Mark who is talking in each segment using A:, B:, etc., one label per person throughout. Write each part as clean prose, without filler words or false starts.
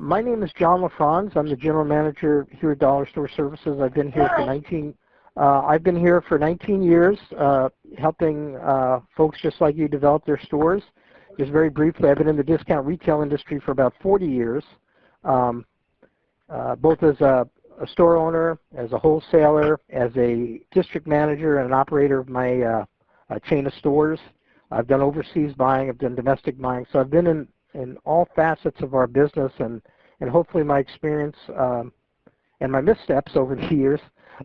A: My name is John LaFronz. I'm the general manager here at Dollar Store Services. I've been here for 19 years, helping folks just like you develop their stores. Just very briefly, I've been in the discount retail industry for about 40 years, both as a store owner, as a wholesaler, as a district manager and an operator of my chain of stores. I've done overseas buying, I've done domestic buying, so I've been in all facets of our business, and hopefully my experience and my missteps over the years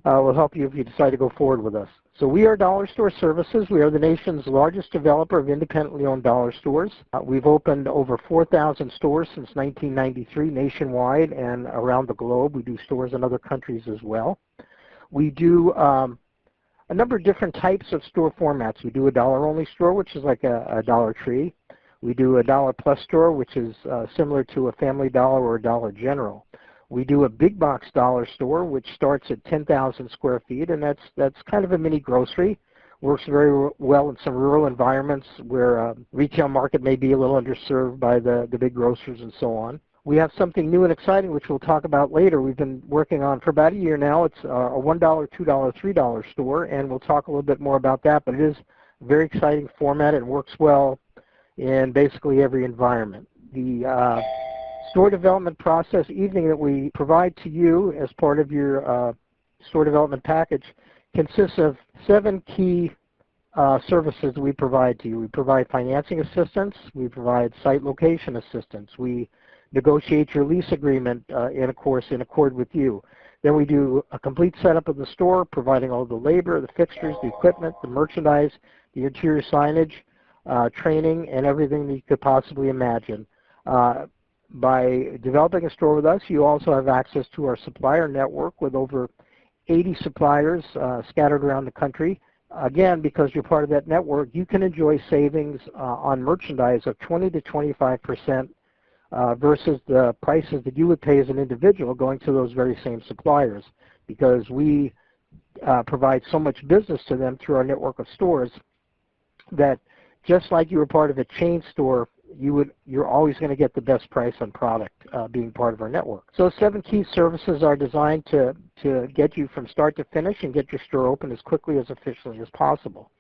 A: will help you if you decide to go forward with us. So we are Dollar Store Services. We are the nation's largest developer of independently owned dollar stores. We've opened over 4,000 stores since 1993 nationwide and around the globe. We do stores in other countries as well. We do a number of different types of store formats. We do a dollar-only store, which is like a Dollar Tree. We do a Dollar Plus store, which is similar to a Family Dollar or a Dollar General. We do a big box dollar store, which starts at 10,000 square feet, and that's kind of a mini grocery. Works very well in some rural environments where retail market may be a little underserved by the big grocers and so on. We have something new and exciting, which we'll talk about later. We've been working on for about a year now. It's a $1, $2, $3 store, and we'll talk a little bit more about that, but it is a very exciting format. It works well in basically every environment. The store development process evening that we provide to you as part of your store development package consists of 7 key services that we provide to you. We provide financing assistance, we provide site location assistance, we negotiate your lease agreement in accord with you. Then we do a complete setup of the store, providing all the labor, the fixtures, the equipment, the merchandise, the interior signage, training, and everything that you could possibly imagine. By developing a store with us, you also have access to our supplier network with over 80 suppliers scattered around the country. Again, because you're part of that network, you can enjoy savings on merchandise of 20 to 25% versus the prices that you would pay as an individual going to those very same suppliers, because we provide so much business to them through our network of stores that just like you were part of a chain store, you're always going to get the best price on product being part of our network. So 7 key services are designed to get you from start to finish and get your store open as quickly as efficiently as possible.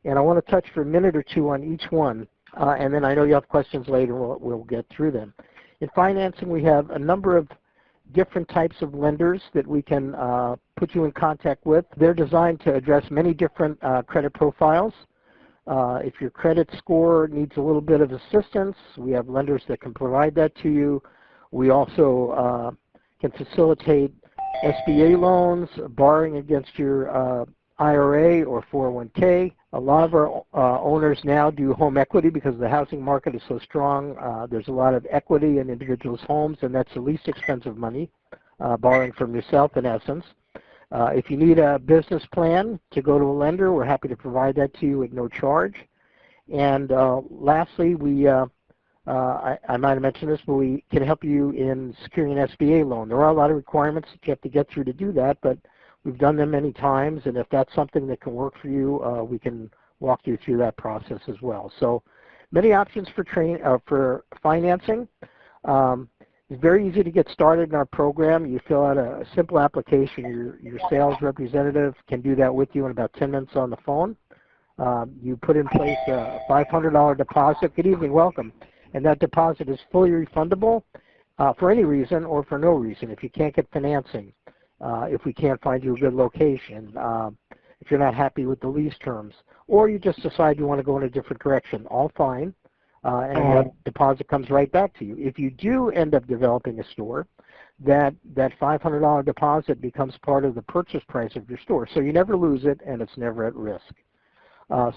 A: And I want to touch for a minute or two on each one, and then I know you have questions later. We'll get through them. In financing, we have a number of different types of lenders that we can put you in contact with. They're designed to address many different credit profiles. If your credit score needs a little bit of assistance, we have lenders that can provide that to you. We also can facilitate SBA loans, borrowing against your IRA or 401k. A lot of our owners now do home equity because the housing market is so strong. There's a lot of equity in individuals' homes, and that's the least expensive money, borrowing from yourself in essence. If you need a business plan to go to a lender, we're happy to provide that to you at no charge. And lastly, I might have mentioned this, but we can help you in securing an SBA loan. There are a lot of requirements that you have to get through to do that, but we've done them many times, and if that's something that can work for you, we can walk you through that process as well. So many options for financing. It's very easy to get started in our program. You fill out a simple application. Your sales representative can do that with you in about 10 minutes on the phone. You put in place a $500 deposit. Good evening, welcome. And that deposit is fully refundable for any reason or for no reason. If you can't get financing, if we can't find you a good location, if you're not happy with the lease terms, or you just decide you want to go in a different direction, all fine. And that deposit comes right back to you. If you do end up developing a store, that $500 deposit becomes part of the purchase price of your store. So you never lose it, and it's never at risk.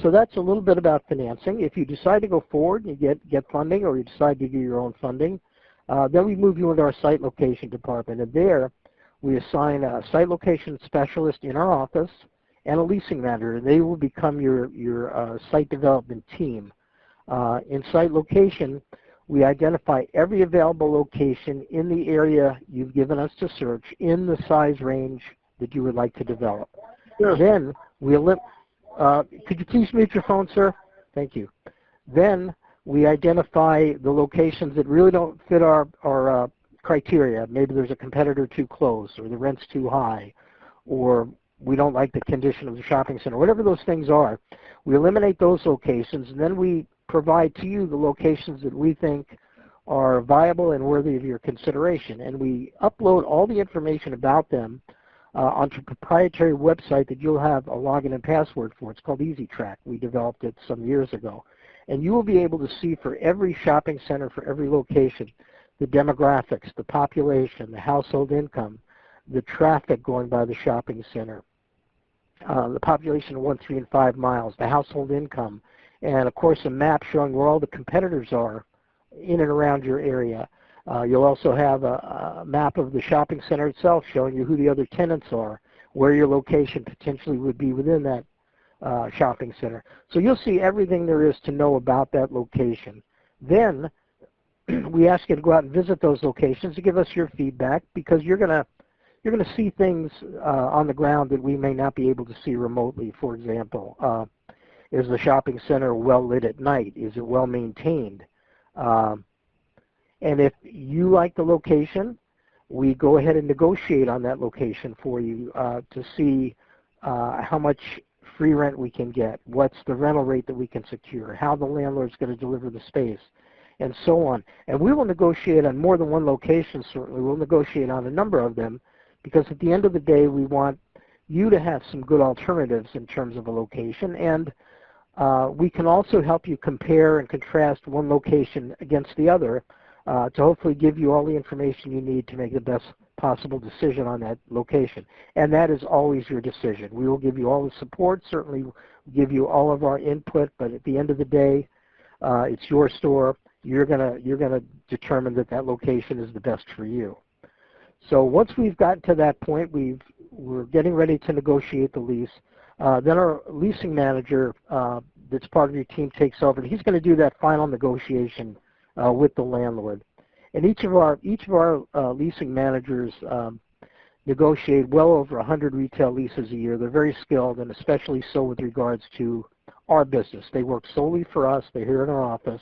A: So that's a little bit about financing. If you decide to go forward and you get funding, or you decide to do your own funding, then we move you into our site location department. And there we assign a site location specialist in our office and a leasing manager. And they will become your site development team. In site location, we identify every available location in the area you've given us to search in the size range that you would like to develop. Sure. Then could you please mute your phone, sir? Thank you. Then we identify the locations that really don't fit our criteria. Maybe there's a competitor too close, or the rent's too high, or we don't like the condition of the shopping center. Whatever those things are, we eliminate those locations, and then we provide to you the locations that we think are viable and worthy of your consideration. And we upload all the information about them onto a proprietary website that you'll have a login and password for. It's called EasyTrack. We developed it some years ago. And you will be able to see for every shopping center, for every location, the demographics, the population, the household income, the traffic going by the shopping center, the population of 1, 3, and 5 miles, the household income, and of course a map showing where all the competitors are in and around your area. You'll also have a map of the shopping center itself showing you who the other tenants are, where your location potentially would be within that shopping center. So you'll see everything there is to know about that location. Then we ask you to go out and visit those locations to give us your feedback, because you're going to see things on the ground that we may not be able to see remotely. For example, is the shopping center well lit at night? Is it well maintained? And if you like the location, we go ahead and negotiate on that location for you to see how much free rent we can get, what's the rental rate that we can secure, how the landlord's going to deliver the space, and so on. And we will negotiate on more than one location, certainly. We'll negotiate on a number of them, because at the end of the day, we want you to have some good alternatives in terms of a location. And we can also help you compare and contrast one location against the other to hopefully give you all the information you need to make the best possible decision on that location. And that is always your decision. We will give you all the support, certainly give you all of our input, but at the end of the day, it's your store. You're gonna determine that that location is the best for you. So once we've gotten to that point, we're getting ready to negotiate the lease. Then our leasing manager that's part of your team takes over, and he's going to do that final negotiation with the landlord. And each of our leasing managers negotiate well over 100 retail leases a year. They're very skilled, and especially so with regards to our business. They work solely for us. They're here in our office.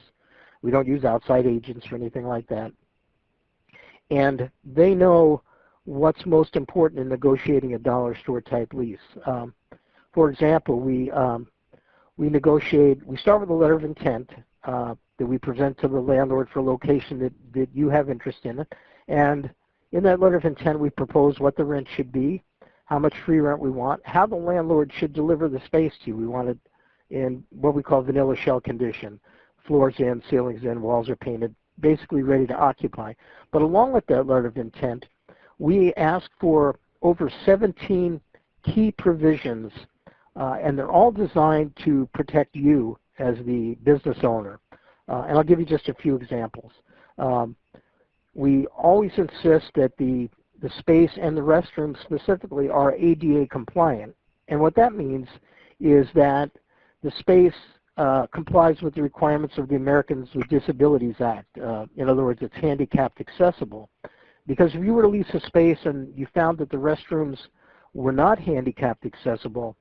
A: We don't use outside agents or anything like that. And they know what's most important in negotiating a dollar store type lease. For example, we start with a letter of intent that we present to the landlord for a location that you have interest in. And in that letter of intent, we propose what the rent should be, how much free rent we want, how the landlord should deliver the space to you. We want it in what we call vanilla shell condition. Floors in, ceilings in, walls are painted, basically ready to occupy. But along with that letter of intent, we ask for over 17 key provisions, and they're all designed to protect you as the business owner. And I'll give you just a few examples. We always insist that the space and the restrooms specifically are ADA compliant. And what that means is that the space complies with the requirements of the Americans with Disabilities Act. In other words, it's handicapped accessible. Because if you were to lease a space and you found that the restrooms were not handicapped accessible,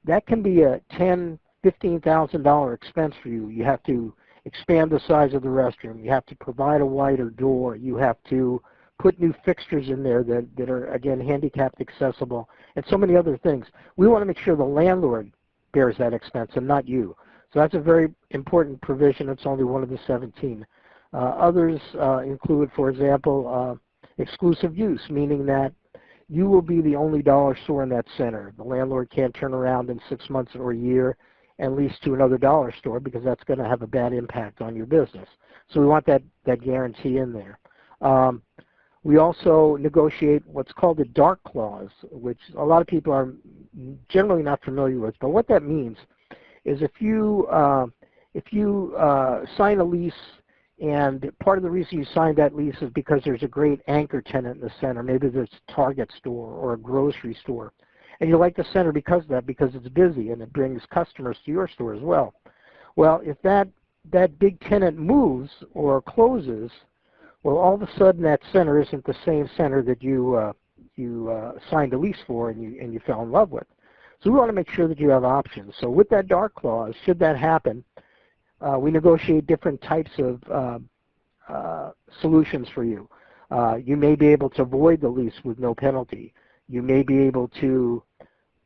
A: that can be a $10,000, $15,000 expense for you. You have to expand the size of the restroom. You have to provide a wider door. You have to put new fixtures in there that are, again, handicapped accessible, and so many other things. We want to make sure the landlord bears that expense and not you. So that's a very important provision. It's only one of the 17. Others include, for example, exclusive use, meaning that you will be the only dollar store in that center. The landlord can't turn around in 6 months or a year and lease to another dollar store, because that's going to have a bad impact on your business. So we want that guarantee in there. We also negotiate what's called a dark clause, which a lot of people are generally not familiar with. But what that means is if you sign a lease, and part of the reason you signed that lease is because there's a great anchor tenant in the center, maybe there's a Target store or a grocery store, and you like the center because of that, because it's busy and it brings customers to your store as well. Well, if that big tenant moves or closes, well, all of a sudden that center isn't the same center that you signed a lease for and you fell in love with. So we want to make sure that you have options. So with that dark clause, should that happen, we negotiate different types of solutions for you. You may be able to void the lease with no penalty. You may be able to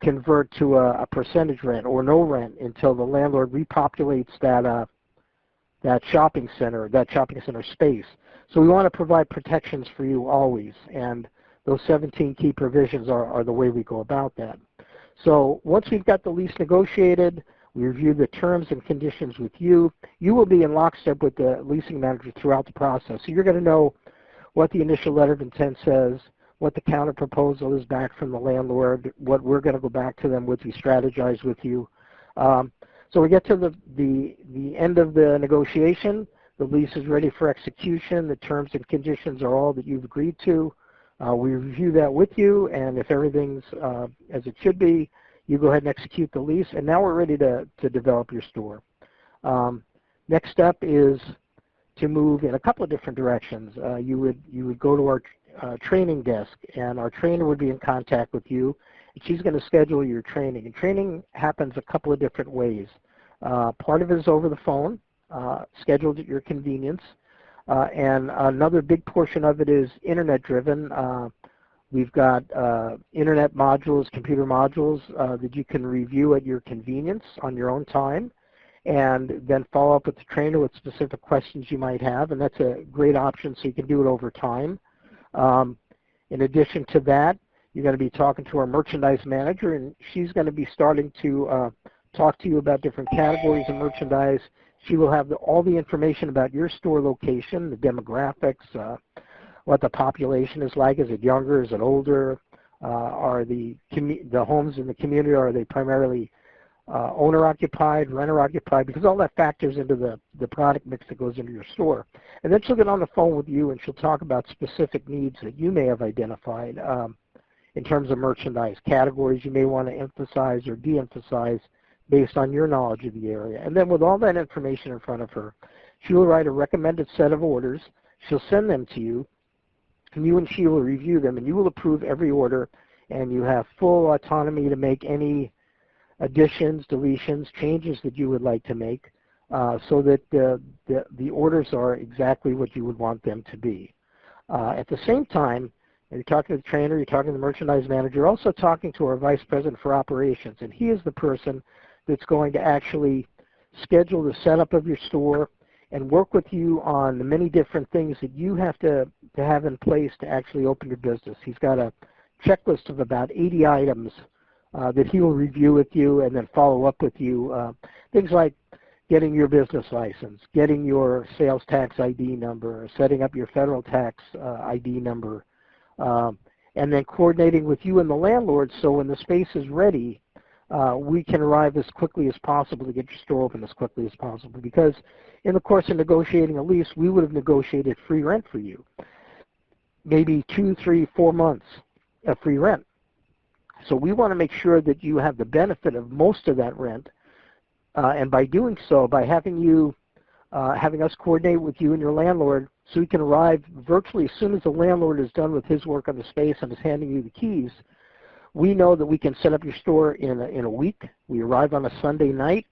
A: convert to a percentage rent or no rent until the landlord repopulates that shopping center space. So we want to provide protections for you always, and those 17 key provisions are the way we go about that. So once we've got the lease negotiated, we review the terms and conditions with you. You will be in lockstep with the leasing manager throughout the process. So you're going to know what the initial letter of intent says, what the counter proposal is back from the landlord, what we're going to go back to them with, we strategize with you. So we get to the end of the negotiation. The lease is ready for execution. The terms and conditions are all that you've agreed to. We review that with you, and if everything's as it should be, you go ahead and execute the lease, and now we're ready to develop your store. Next step is to move in a couple of different directions. You would go to our training desk, and our trainer would be in contact with you, and she's going to schedule your training. And training happens a couple of different ways. Part of it is over the phone, scheduled at your convenience, and another big portion of it is internet-driven. We've got internet modules, computer modules that you can review at your convenience on your own time, and then follow up with the trainer with specific questions you might have, and that's a great option so you can do it over time. In addition to that, you're going to be talking to our merchandise manager, and she's going to be starting to talk to you about different categories of merchandise. She will have all the information about your store location, the demographics, what the population is like. Is it younger? Is it older? Are the homes in the community, are they primarily owner-occupied, renter-occupied? Because all that factors into the product mix that goes into your store. And then she'll get on the phone with you, and she'll talk about specific needs that you may have identified in terms of merchandise, categories you may want to emphasize or de-emphasize based on your knowledge of the area. And then with all that information in front of her, she will write a recommended set of orders. She'll send them to you, and you and she will review them, and you will approve every order, and you have full autonomy to make any additions, deletions, changes that you would like to make so that the orders are exactly what you would want them to be. At the same time, you're talking to the trainer, you're talking to the merchandise manager, you're also talking to our vice president for operations, and he is the person that's going to actually schedule the setup of your store and work with you on the many different things that you have to have in place to actually open your business. He's got a checklist of about 80 items that he will review with you and then follow up with you. Things like getting your business license, getting your sales tax ID number, setting up your federal tax ID number, and then coordinating with you and the landlord so when the space is ready, we can arrive as quickly as possible to get your store open as quickly as possible. Because in the course of negotiating a lease, we would have negotiated free rent for you. Maybe 2, 3, 4 months of free rent. So we want to make sure that you have the benefit of most of that rent, and by doing so, by having us coordinate with you and your landlord so we can arrive virtually as soon as the landlord is done with his work on the space and is handing you the keys, we know that we can set up your store in a week. We arrive on a Sunday night,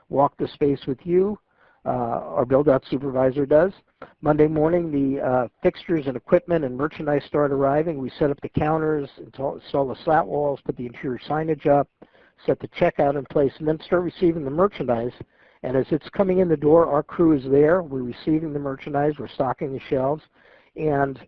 A: walk the space with you, our build-out supervisor does. Monday morning, the fixtures and equipment and merchandise start arriving. We set up the counters, install the slat walls, put the interior signage up, set the checkout in place, and then start receiving the merchandise. And as it's coming in the door, our crew is there. We're receiving the merchandise. We're stocking the shelves. And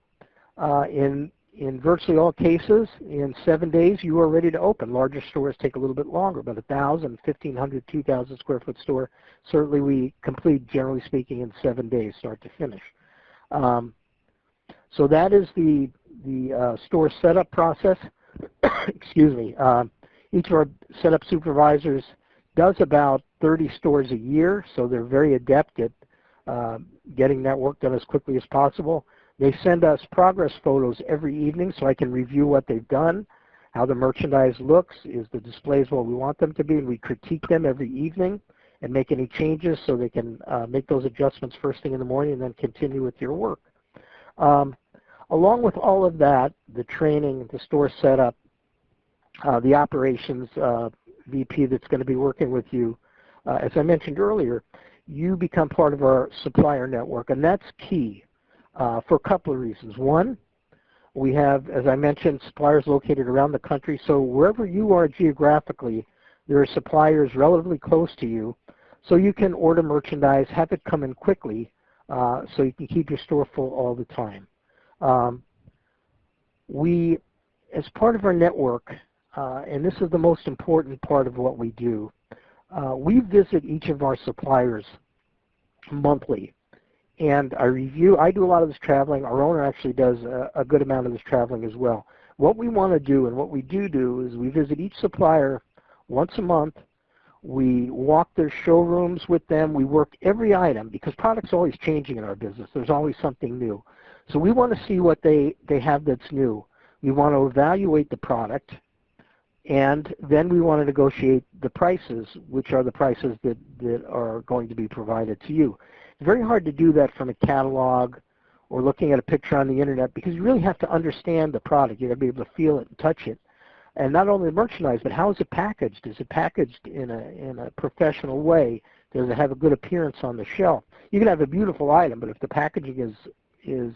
A: in virtually all cases, in 7 days, you are ready to open. Larger stores take a little bit longer, but 1,000, 1,500, 2,000 square foot store, certainly we complete, generally speaking, in 7 days, start to finish. So that is the store setup process. Excuse me. Each of our setup supervisors does about 30 stores a year, so they're very adept at getting that work done as quickly as possible. They send us progress photos every evening so I can review what they've done, how the merchandise looks, is the displays what we want them to be, and we critique them every evening and make any changes so they can make those adjustments first thing in the morning and then continue with your work. Along with all of that, the training, the store setup, the operations VP that's going to be working with you, as I mentioned earlier, you become part of our supplier network, and that's key. for a couple of reasons. One, we have, as I mentioned, suppliers located around the country. So wherever you are geographically, there are suppliers relatively close to you. So you can order merchandise, have it come in quickly, so you can keep your store full all the time. We, as part of our network, and this is the most important part of what we do, we visit each of our suppliers monthly. And I do a lot of this traveling. Our owner actually does a good amount of this traveling as well. What we want to do, and what we do is we visit each supplier once a month. We walk their showrooms with them. We work every item because product's always changing in our business. There's always something new. So we want to see what they have that's new. We want to evaluate the product, and then we want to negotiate the prices, which are the prices that are going to be provided to you. It's very hard to do that from a catalog or looking at a picture on the internet because you really have to understand the product. You've got to be able to feel it and touch it. And not only the merchandise, but how is it packaged? Is it packaged in a professional way? Does it have a good appearance on the shelf? You can have a beautiful item, but if the packaging is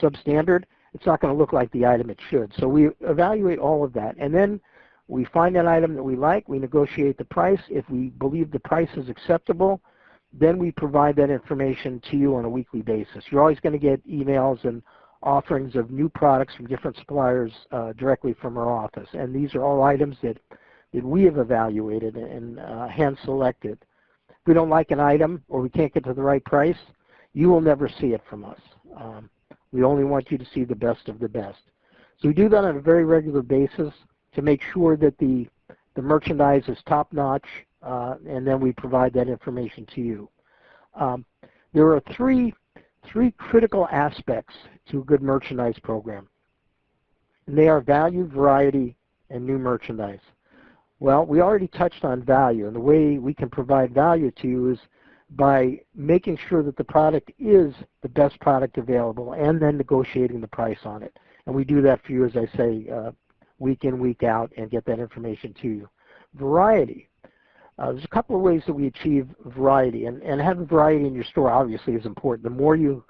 A: substandard, it's not going to look like the item it should. So we evaluate all of that. And then we find an item that we like. We negotiate the price. If we believe the price is acceptable, then we provide that information to you on a weekly basis. You're always going to get emails and offerings of new products from different suppliers directly from our office. And these are all items that we have evaluated and hand-selected. If we don't like an item or we can't get to the right price, you will never see it from us. We only want you to see the best of the best. So we do that on a very regular basis to make sure that the merchandise is top-notch, and then we provide that information to you. There are three critical aspects to a good merchandise program, and they are value, variety, and new merchandise. Well, we already touched on value, and the way we can provide value to you is by making sure that the product is the best product available and then negotiating the price on it. And we do that for you, as I say, week in, week out, and get that information to you. Variety. There's a couple of ways that we achieve variety, and having variety in your store obviously is important. The more you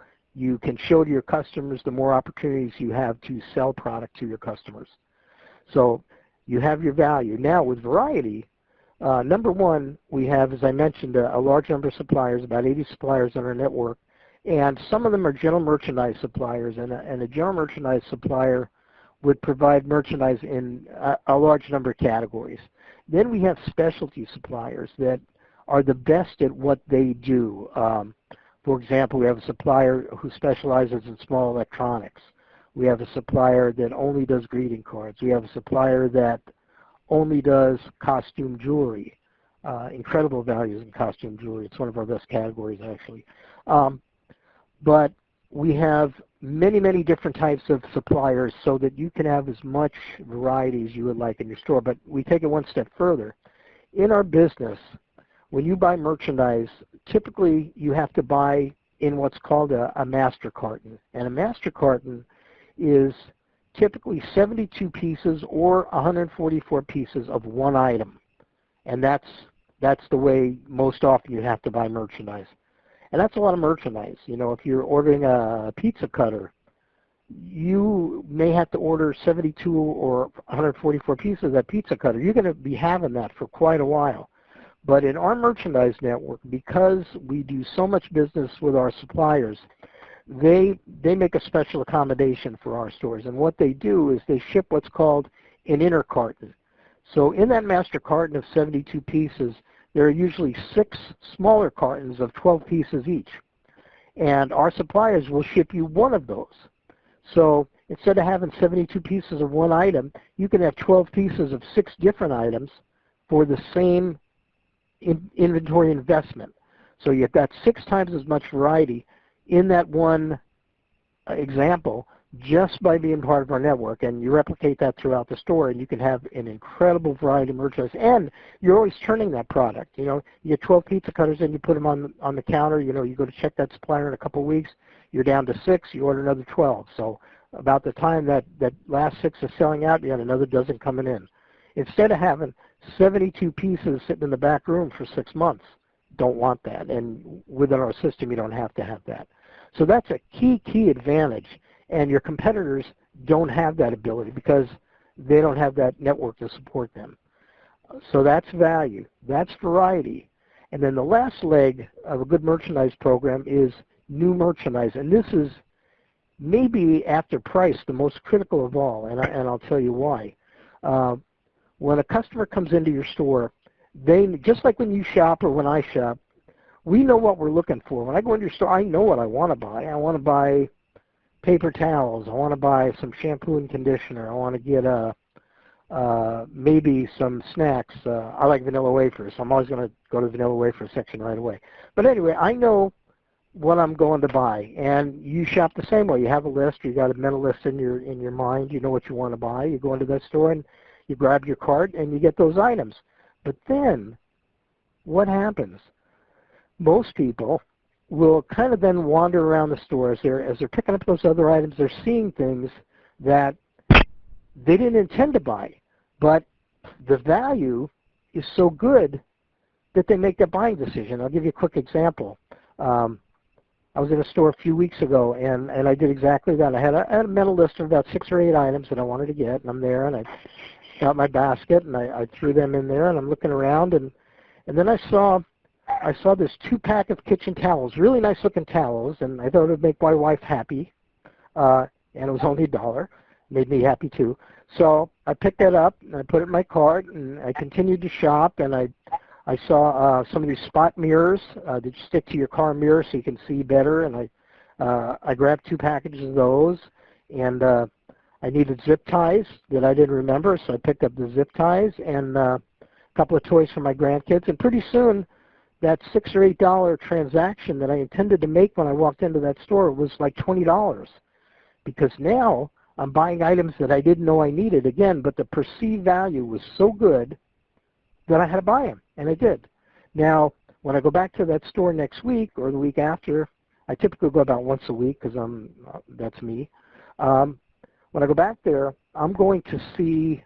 A: can show to your customers, the more opportunities you have to sell product to your customers. So you have your value. Now with variety, number one, we have, as I mentioned, a large number of suppliers, about 80 suppliers on our network, and some of them are general merchandise suppliers, and a general merchandise supplier would provide merchandise in a large number of categories. Then we have specialty suppliers that are the best at what they do. For example, we have a supplier who specializes in small electronics. We have a supplier that only does greeting cards. We have a supplier that only does costume jewelry. Incredible values in costume jewelry. It's one of our best categories, actually. But we have many, many different types of suppliers so that you can have as much variety as you would like in your store. But we take it one step further. In our business, when you buy merchandise, typically you have to buy in what's called a master carton. And a master carton is typically 72 pieces or 144 pieces of one item. And that's the way most often you have to buy merchandise. And that's a lot of merchandise. You know, if you're ordering a pizza cutter, you may have to order 72 or 144 pieces of that pizza cutter. You're going to be having that for quite a while. But in our merchandise network, because we do so much business with our suppliers, they make a special accommodation for our stores. And what they do is they ship what's called an inner carton. So in that master carton of 72 pieces, there are usually 6 smaller cartons of 12 pieces each. And our suppliers will ship you one of those. So instead of having 72 pieces of one item, you can have 12 pieces of 6 different items for the same inventory investment. So you've got 6 times as much variety in that one example just by being part of our network, and you replicate that throughout the store, and you can have an incredible variety of merchandise, and you're always turning that product. You know, you get 12 pizza cutters and you put them on the counter. You know, you go to check that supplier in a couple of weeks, you're down to 6, you order another 12. So about the time that last 6 is selling out, you got another dozen coming in. Instead of having 72 pieces sitting in the back room for 6 months, don't want that. And within our system, you don't have to have that. So that's a key advantage, and your competitors don't have that ability because they don't have that network to support them. So that's value, that's variety. And then the last leg of a good merchandise program is new merchandise, and this is maybe after price the most critical of all, and I'll tell you why. When a customer comes into your store, they, just like when you shop or when I shop, we know what we're looking for. When I go into your store, I know what I want to buy. I want to buy paper towels. I want to buy some shampoo and conditioner. I want to get maybe some snacks. I like vanilla wafers, so I'm always going to go to the vanilla wafer section right away. But anyway, I know what I'm going to buy, and you shop the same way. You have a list. You got a mental list in your mind. You know what you want to buy. You go into that store and you grab your cart and you get those items. But then, what happens? Most people will kind of then wander around the store as they're picking up those other items. They're seeing things that they didn't intend to buy, but the value is so good that they make that buying decision. I'll give you a quick example. I was in a store a few weeks ago, and I did exactly that. I had a mental list of about 6 or 8 items that I wanted to get, and I'm there, and I got my basket, and I threw them in there, and I'm looking around, and then I saw this 2-pack of kitchen towels, really nice-looking towels, and I thought it would make my wife happy, and it was only $1. Made me happy, too. So I picked that up, and I put it in my cart, and I continued to shop, and I saw some of these spot mirrors that you stick to your car mirror so you can see better, and I grabbed 2 packages of those, and I needed zip ties that I didn't remember, so I picked up the zip ties and a couple of toys for my grandkids, and pretty soon that $6 or $8 transaction that I intended to make when I walked into that store was like $20, because now I'm buying items that I didn't know I needed, again, but the perceived value was so good that I had to buy them, and I did. Now, when I go back to that store next week or the week after, I typically go about once a week because that's me. When I go back there, I'm going to see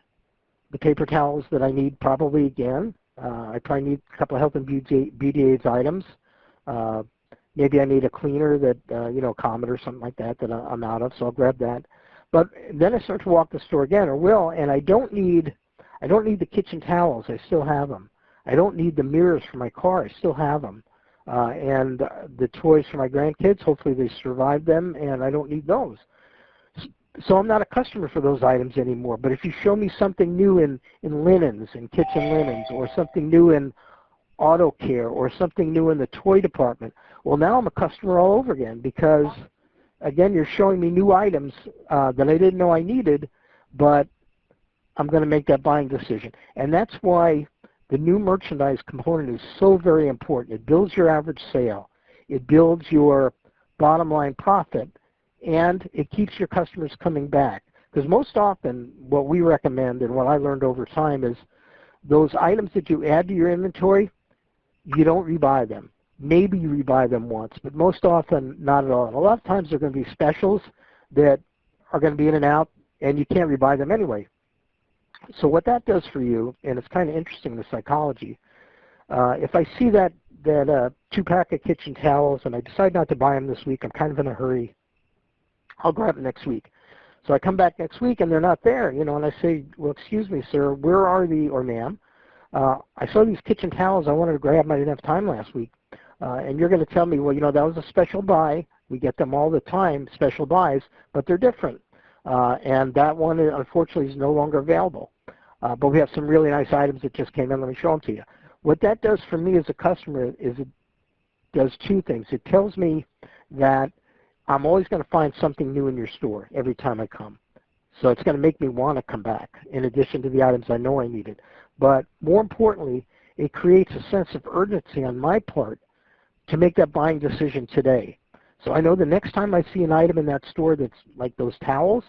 A: the paper towels that I need probably again. I probably need a couple of health and beauty aids items. Maybe I need a cleaner that, Comet or something like that I'm out of, so I'll grab that. But then I start to walk the store again, or will, and I don't need the kitchen towels. I still have them. I don't need the mirrors for my car. I still have them. And the toys for my grandkids, hopefully they survive them, and I don't need those. So I'm not a customer for those items anymore. But if you show me something new in linens, in kitchen linens, or something new in auto care, or something new in the toy department, well, now I'm a customer all over again because, again, you're showing me new items that I didn't know I needed, but I'm going to make that buying decision. And that's why the new merchandise component is so very important. It builds your average sale. It builds your bottom line profit. And it keeps your customers coming back. Because most often what we recommend and what I learned over time is those items that you add to your inventory, you don't rebuy them. Maybe you rebuy them once, but most often not at all. And a lot of times they're going to be specials that are going to be in and out, and you can't rebuy them anyway. So what that does for you, and it's kind of interesting, the psychology, if I see that 2-pack of kitchen towels and I decide not to buy them this week, I'm kind of in a hurry, I'll grab them next week. So I come back next week and they're not there, and I say, well, excuse me, sir, where are the, or ma'am, I saw these kitchen towels I wanted to grab, I didn't have time last week. And you're going to tell me, well, that was a special buy. We get them all the time, special buys, but they're different. And that one, unfortunately, is no longer available. But we have some really nice items that just came in. Let me show them to you. What that does for me as a customer is it does 2 things. It tells me that I'm always going to find something new in your store every time I come. So it's going to make me want to come back in addition to the items I know I needed. But more importantly, it creates a sense of urgency on my part to make that buying decision today. So I know the next time I see an item in that store that's like those towels,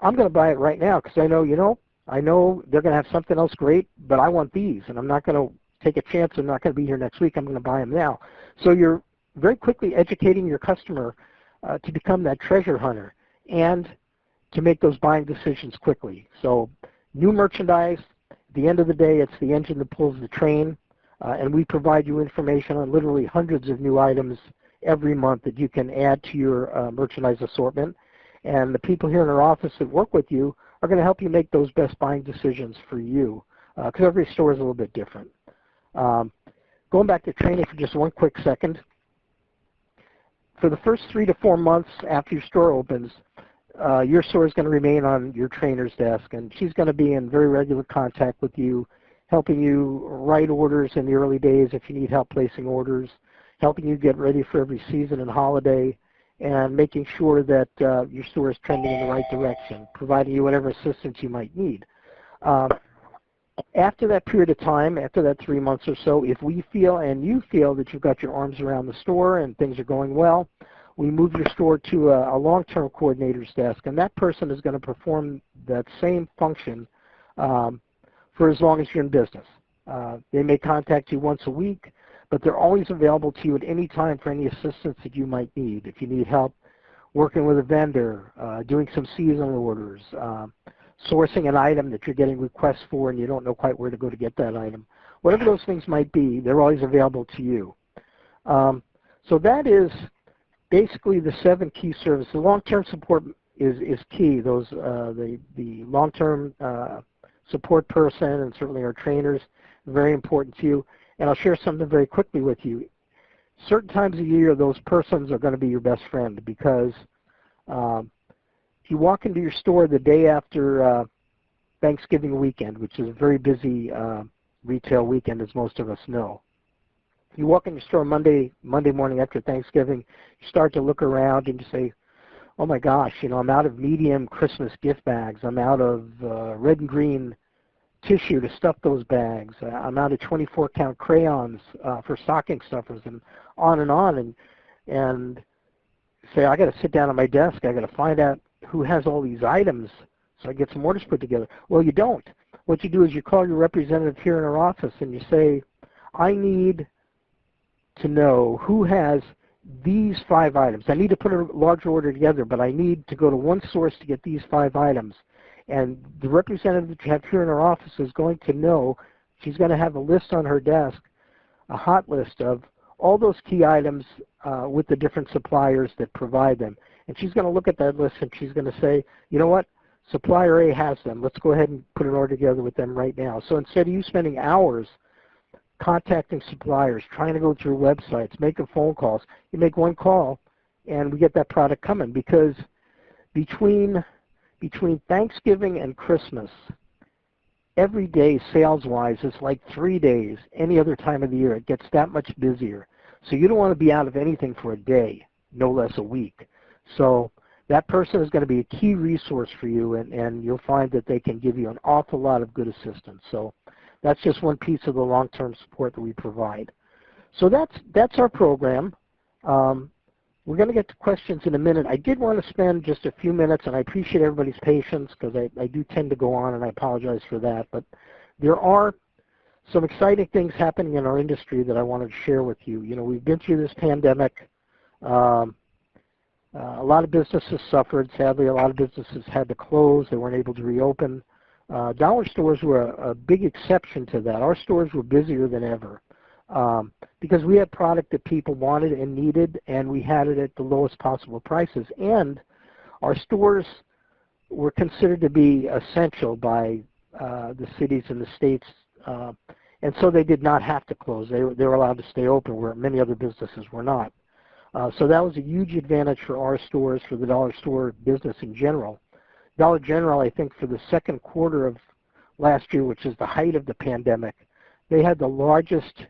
A: I'm going to buy it right now because I know, I know they're going to have something else great, but I want these, and I'm not going to take a chance. I'm not going to be here next week. I'm going to buy them now. So you're very quickly educating your customer to become that treasure hunter and to make those buying decisions quickly. So new merchandise, at the end of the day, it's the engine that pulls the train, and we provide you information on literally hundreds of new items every month that you can add to your merchandise assortment. And the people here in our office that work with you are going to help you make those best buying decisions for you, because every store is a little bit different. Going back to training for just one quick second, for the first 3 to 4 months after your store opens, your store is going to remain on your trainer's desk, and she's going to be in very regular contact with you, helping you write orders in the early days if you need help placing orders, helping you get ready for every season and holiday, and making sure that your store is trending in the right direction, providing you whatever assistance you might need. After that period of time, after that 3 months or so, if we feel and you feel that you've got your arms around the store and things are going well, we move your store to a long-term coordinator's desk, and that person is going to perform that same function for as long as you're in business. They may contact you once a week, but they're always available to you at any time for any assistance that you might need. If you need help working with a vendor, doing some seasonal orders, sourcing an item that you're getting requests for and you don't know quite where to go to get that item, whatever those things might be, they're always available to you. So that is basically the 7 key services. The long-term support is key. Those the long-term support person and certainly our trainers are very important to you. And I'll share something very quickly with you. Certain times of year, those persons are going to be your best friend, because if you walk into your store the day after Thanksgiving weekend, which is a very busy retail weekend, as most of us know, you walk in your store Monday morning after Thanksgiving, you start to look around and you say, oh my gosh, you know, I'm out of medium Christmas gift bags. I'm out of red and green tissue to stuff those bags. I'm out of 24-count crayons for stocking stuffers, and on. And say, I got to sit down at my desk. I got to find out who has all these items so I get some orders put together. Well, you don't. What you do is you call your representative here in our office and you say, I need to know who has these 5 items. I need to put a larger order together, but I need to go to one source to get these 5 items. And the representative that you have here in our office is going to know, she's going to have a list on her desk, a hot list of all those key items with the different suppliers that provide them. And she's going to look at that list and she's going to say, you know what, supplier A has them. Let's go ahead and put an order together with them right now. So instead of you spending hours contacting suppliers, trying to go through websites, making phone calls, you make one call and we get that product coming. Because between Thanksgiving and Christmas, every day sales-wise is like 3 days any other time of the year. It gets that much busier. So you don't want to be out of anything for a day, no less a week. So that person is going to be a key resource for you, and you'll find that they can give you an awful lot of good assistance. So that's just one piece of the long-term support that we provide. So that's our program. We're going to get to questions in a minute. I did want to spend just a few minutes, and I appreciate everybody's patience because I do tend to go on, and I apologize for that. But there are some exciting things happening in our industry that I wanted to share with you. You know, we've been through this pandemic. A lot of businesses suffered. Sadly, a lot of businesses had to close. They weren't able to reopen. Dollar stores were a big exception to that. Our stores were busier than ever. Because we had product that people wanted and needed, and we had it at the lowest possible prices. And our stores were considered to be essential by the cities and the states, and so they did not have to close. They were allowed to stay open, where many other businesses were not. So that was a huge advantage for our stores, for the dollar store business in general. Dollar General, I think, for the second quarter of last year, which is the height of the pandemic, they had the largest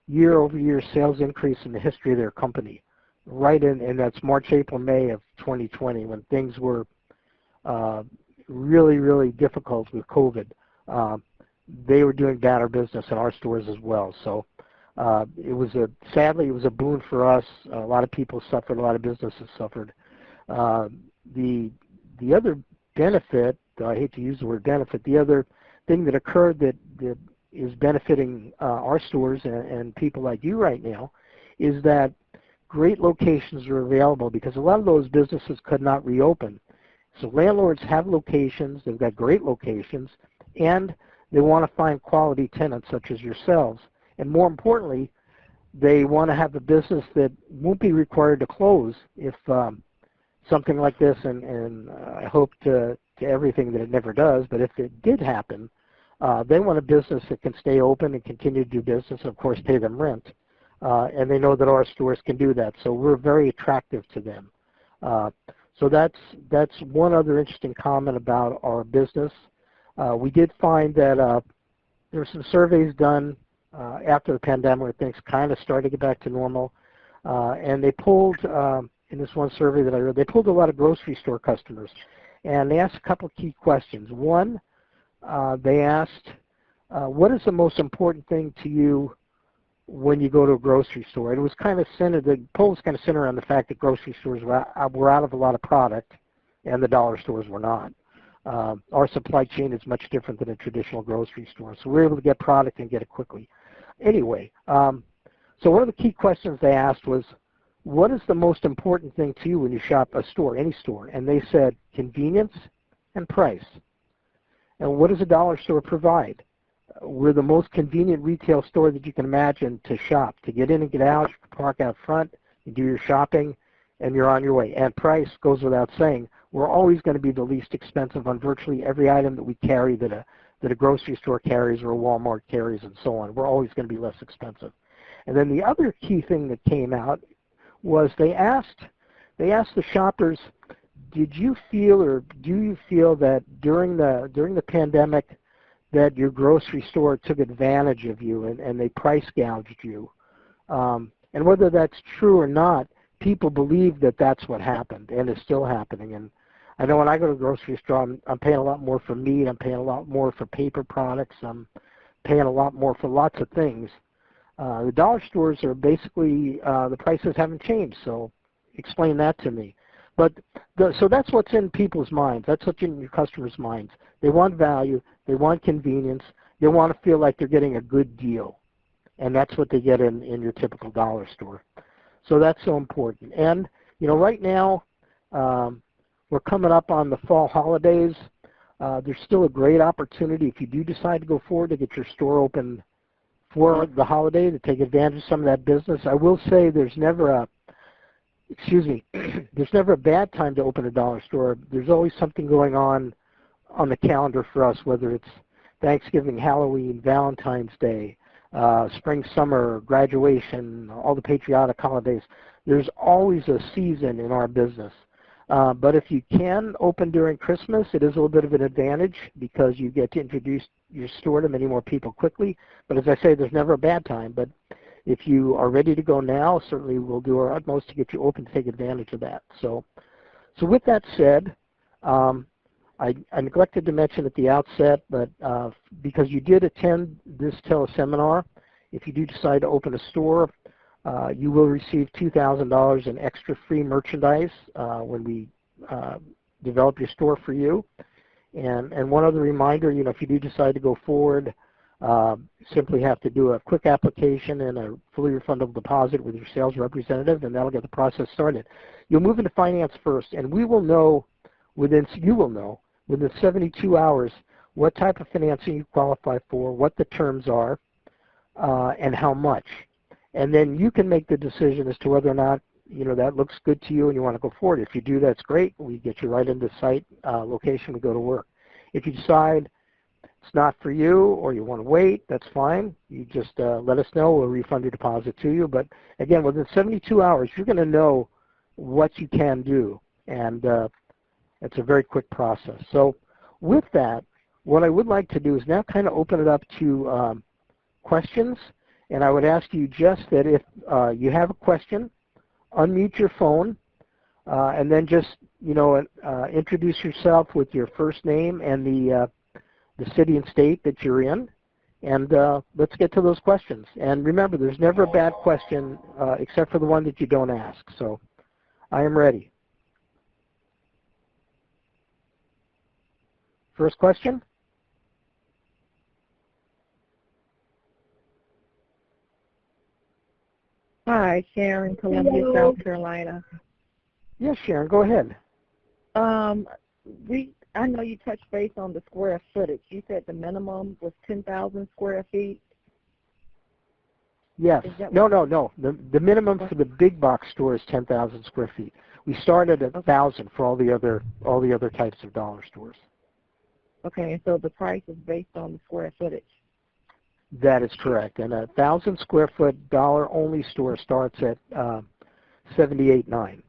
A: year-over-year sales increase in the history of their company, right in, and that's March, April, May of 2020, when things were really, really difficult with COVID. They were doing better business in our stores as well. So sadly, it was a boon for us. A lot of people suffered, a lot of businesses suffered. The other benefit, I hate to use the word benefit, the other thing that occurred that is benefiting our stores and people like you right now is that great locations are available, because a lot of those businesses could not reopen. So landlords have locations, they've got great locations, and they want to find quality tenants such as yourselves. And more importantly, they want to have a business that won't be required to close if something like this, and I hope to everything that it never does, but if it did happen, they want a business that can stay open and continue to do business and, of course, pay them rent. And they know that our stores can do that, so we're very attractive to them. So that's one other interesting comment about our business. We did find that there were some surveys done after the pandemic where things kind of started to get back to normal. And they pulled, in this one survey that I read, they pulled a lot of grocery store customers. And they asked a couple of key questions. One, they asked, what is the most important thing to you when you go to a grocery store? And it was kind of centered, the poll was kind of centered around the fact that grocery stores were out of a lot of product and the dollar stores were not. Our supply chain is much different than a traditional grocery store, so we're able to get product and get it quickly. Anyway, so one of the key questions they asked was, what is the most important thing to you when you shop a store, any store? And they said convenience and price. And what does a dollar store provide? We're the most convenient retail store that you can imagine to shop. To get in and get out, you can park out front, you do your shopping, and you're on your way. And price goes without saying. We're always going to be the least expensive on virtually every item that we carry that a grocery store carries or a Walmart carries and so on. We're always going to be less expensive. And then the other key thing that came out was they asked the shoppers, did you feel or do you feel that during the pandemic that your grocery store took advantage of you and they price gouged you? And whether that's true or not, people believe that that's what happened and is still happening. And I know when I go to the grocery store, I'm paying a lot more for meat, I'm paying a lot more for paper products, I'm paying a lot more for lots of things. The dollar stores are basically, the prices haven't changed, so explain that to me. But so that's what's in people's minds. That's what's in your customers' minds. They want value. They want convenience. They want to feel like they're getting a good deal. And that's what they get in your typical dollar store. So that's so important. And, you know, right now, we're coming up on the fall holidays. There's still a great opportunity if you do decide to go forward to get your store open for the holiday, to take advantage of some of that business. I will say there's never a there's never a bad time to open a dollar store. There's always something going on the calendar for us, whether it's Thanksgiving, Halloween, Valentine's Day, spring, summer, graduation, all the patriotic holidays. There's always a season in our business. But if you can open during Christmas, it is a little bit of an advantage because you get to introduce your store to many more people quickly. But as I say, there's never a bad time. But if you are ready to go now, certainly we'll do our utmost to get you open to take advantage of that. So with that said, I neglected to mention at the outset, but because you did attend this teleseminar, if you do decide to open a store, you will receive $2,000 in extra free merchandise when we develop your store for you. And one other reminder, you know, if you do decide to go forward, simply have to do a quick application and a fully refundable deposit with your sales representative, and that'll get the process started. You'll move into finance first, and you will know within 72 hours what type of financing you qualify for, what the terms are, and how much. And then you can make the decision as to whether or not, you know, that looks good to you and you want to go forward. If you do, that's great. We get you right into the site location to go to work. If you decide it's not for you or you want to wait, that's fine. You just let us know. We'll refund your deposit to you. But again, within 72 hours, you're going to know what you can do. And it's a very quick process. So with that, what I would like to do is now kind of open it up to questions. And I would ask you just that if you have a question, unmute your phone, and then just, you know, introduce yourself with your first name and the city and state that you're in. And let's get to those questions. And remember, there's never a bad question except for the one that you don't ask. So I am ready. First question?
B: Hi, Sharon, Columbia, South Carolina.
A: Yes, Sharon, go ahead.
B: I know you touched base on the square footage. You said the minimum was 10,000 square feet.
A: Yes.
B: Is that
A: No, no, no. The minimum for the big box store is 10,000 square feet. We started at 1,000 for all the other types of dollar stores.
B: okay? So the price is based on the square footage.
A: That is correct. And a 1,000 square foot dollar only store starts at $78.9.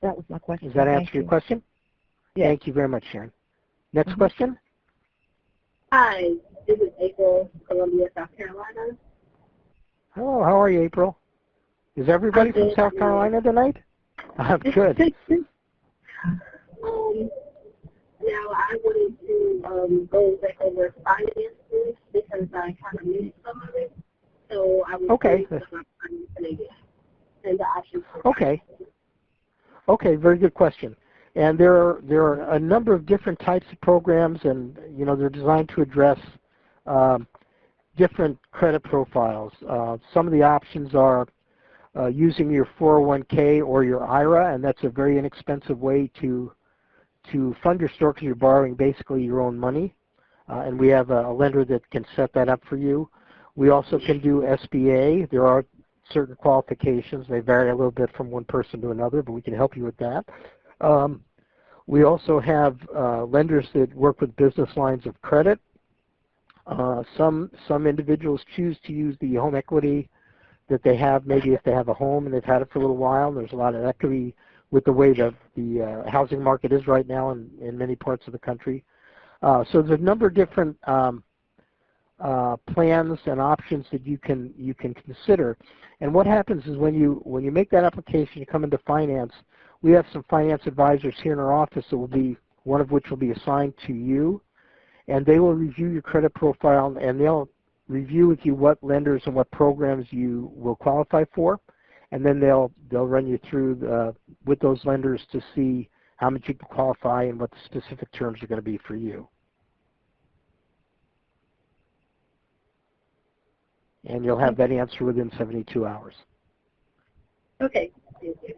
B: That was my question.
A: Does that answer
B: Thank
A: your
B: you.
A: question?
B: Yes.
A: Thank you very much, Sharon. Next question?
C: Hi, this is April, Columbia, South Carolina.
A: Hello, how are you, April? Is everybody from South Carolina tonight? I'm good.
C: Now I wanted to go back over finances because I kind of missed some of it. So I was
A: Okay.
C: and the options.
A: Okay. Okay, very good question. And there are a number of different types of programs, and they're designed to address different credit profiles. Some of the options are using your 401k or your IRA, and that's a very inexpensive way to fund your store because you're borrowing basically your own money. And we have a lender that can set that up for you. We also can do SBA. There are certain qualifications. They vary a little bit from one person to another, but we can help you with that. We also have lenders that work with business lines of credit. Some individuals choose to use the home equity that they have, maybe if they have a home and they've had it for a little while. There's a lot of equity with the way the housing market is right now in many parts of the country. So there's a number of different plans and options that you can consider. And what happens is when you make that application, you come into finance. We have some finance advisors here in our office that will be, one of which will be assigned to you, and they will review your credit profile, and they'll review with you what lenders and what programs you will qualify for, and then they'll run you through with those lenders to see how much you can qualify and what the specific terms are going to be for you. And you'll have that answer within 72 hours.
C: Okay, thank you.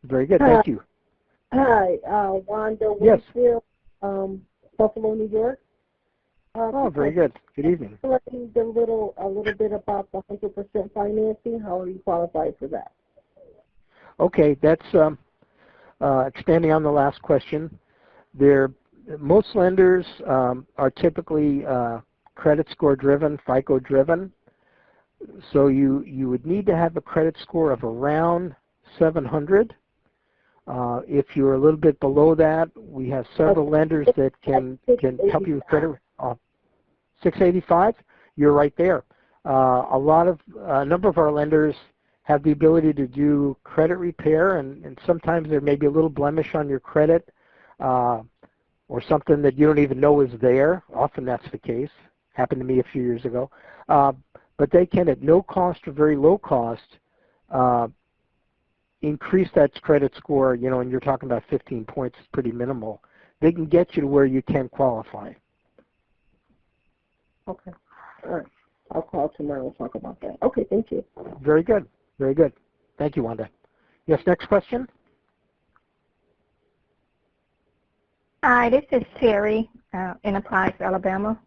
A: Very good, thank you.
B: Hi, Wanda
A: Yes.
B: Winfield, Buffalo, New York.
A: Oh, very good. Good evening.
B: A little bit about the 100% financing. How are you qualified for that?
A: Okay, that's expanding on the last question. Most lenders are typically credit score driven, FICO driven. So you would need to have a credit score of around 700. If you're a little bit below that, we have several lenders that can help you with credit. 685, you're right there. A number of our lenders have the ability to do credit repair, and sometimes there may be a little blemish on your credit or something that you don't even know is there. Often that's the case. Happened to me a few years ago. But they can, at no cost or very low cost, increase that credit score, and you're talking about 15 points, it's pretty minimal. They can get you to where you can qualify.
B: Okay. All right. I'll call tomorrow and talk about that. Okay, thank you.
A: Very good. Very good. Thank you, Wanda. Yes, next question?
D: Hi, this is Terry, Enterprise, Alabama.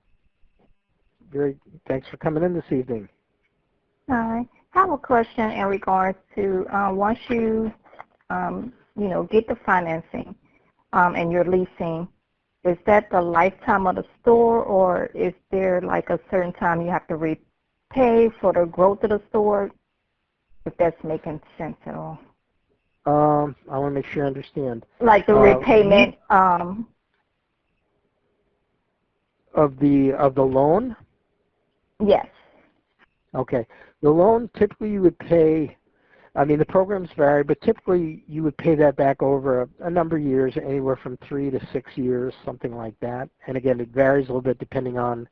A: Thanks for coming in this evening.
D: Hi. I have a question in regards to once you, get the financing and you're leasing, is that the lifetime of the store, or is there like a certain time you have to repay for the growth of the store? If that's making sense at all.
A: I want to make sure I understand.
D: Like the repayment
A: of the loan?
D: Yes.
A: Okay. The loan, typically you would pay, the programs vary, but typically you would pay that back over a number of years, anywhere from 3 to 6 years, something like that. And again, it varies a little bit depending on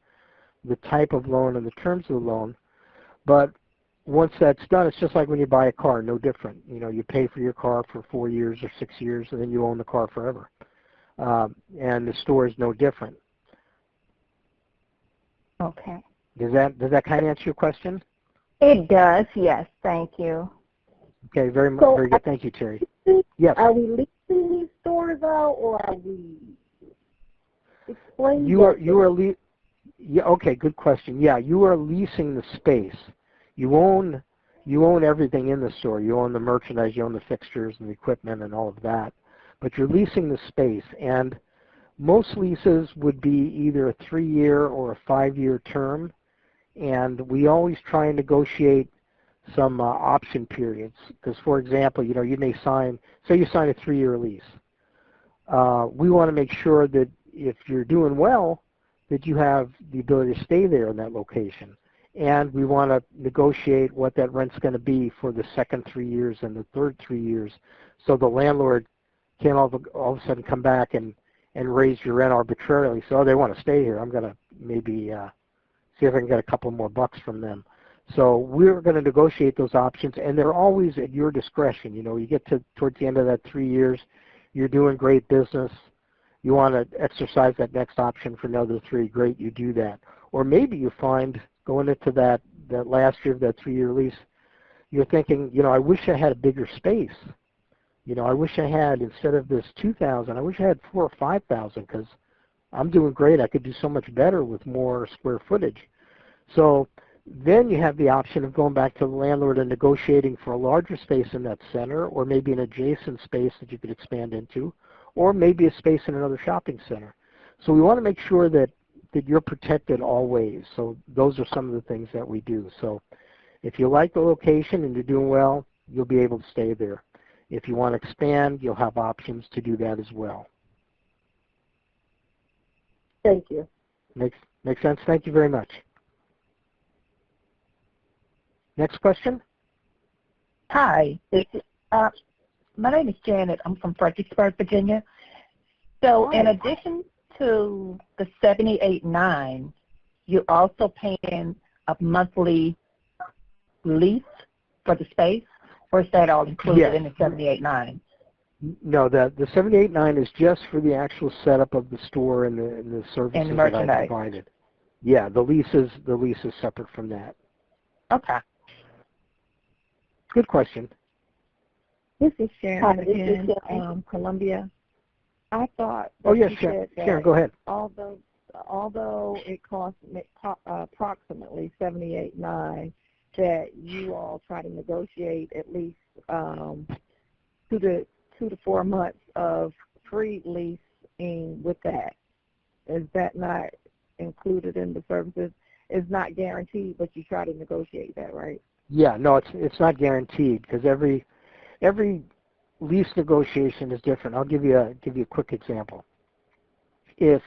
A: the type of loan and the terms of the loan. But once that's done, it's just like when you buy a car, no different. You pay for your car for 4 years or 6 years, and then you own the car forever. And the store is no different.
D: Okay.
A: Does that kind of answer your question?
D: It does, yes. Thank you.
A: Okay, very
B: So
A: good. Thank you, Terry. Yes.
B: Are we leasing these stores out, or are we Explain
A: You
B: that.
A: are yeah, okay, good question. Yeah, you are leasing the space. You own everything in the store. You own the merchandise, you own the fixtures and the equipment and all of that. But you're leasing the space, and most leases would be either a 3-year or a 5-year term, and we always try and negotiate some option periods. Because, for example, you may sign, say you sign a 3-year lease. We want to make sure that if you're doing well, that you have the ability to stay there in that location. And we want to negotiate what that rent's going to be for the second 3 years and the third 3 years, so the landlord can't all of a sudden come back and raise your rent arbitrarily. So they want to stay here. I'm going to maybe see if I can get a couple more bucks from them. So we're going to negotiate those options, and they're always at your discretion. You get towards the end of that 3 years, you're doing great business. You want to exercise that next option for another 3, great, you do that. Or maybe you find going into that last year of that 3-year lease, you're thinking, I wish I had a bigger space. I wish I had, instead of this 2,000, I wish I had 4,000 or 5,000 because I'm doing great. I could do so much better with more square footage. So then you have the option of going back to the landlord and negotiating for a larger space in that center, or maybe an adjacent space that you could expand into, or maybe a space in another shopping center. So we want to make sure that you're protected always. So those are some of the things that we do. So if you like the location and you're doing well, you'll be able to stay there. If you want to expand, you'll have options to do that as well.
B: Thank you.
A: Makes sense? Thank you very much. Next question?
E: Hi, my name is Janet. I'm from Fredericksburg, Virginia. So in addition to the $78.9, you're also paying a monthly lease for the space, or is that all included in the $78.9?
A: No, the $78.9 is just for the actual setup of the store and the services
E: and the
A: that I
E: merchandise.
A: provided. Yeah, the lease is separate from that.
E: Okay.
A: Good question.
D: This is Sharon
B: Hi, this is
D: again,
B: Sharon.
D: Columbia. I thought
A: Oh, yes,
D: you
A: Sharon.
D: said that
A: Sharon, go ahead.
D: although it costs approximately $78.9, that you all try to negotiate at least 2 to 4 months of free leasing with that. Is that not included in the services? It's not guaranteed, but you try to negotiate that, right?
A: Yeah, no, it's not guaranteed because every lease negotiation is different. I'll give you a quick example. If